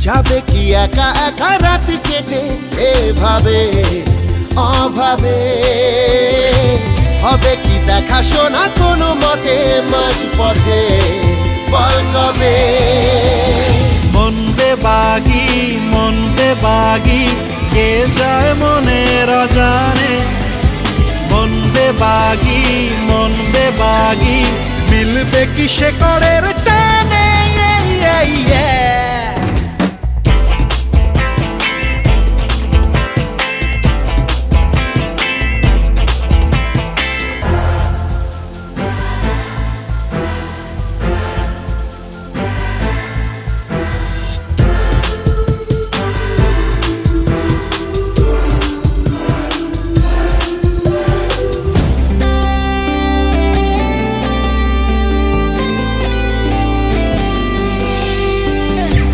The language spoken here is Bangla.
যাবে কি একা একা রাত কেটে এভাবে অভাবে? হবে কি দেখা শোনা কোনো মতে মাঝ পথে, বল কবে? মন বেবাগি কে যায় মনের অজানে। মন বেবাগি মিলবে কি সে করের টানে।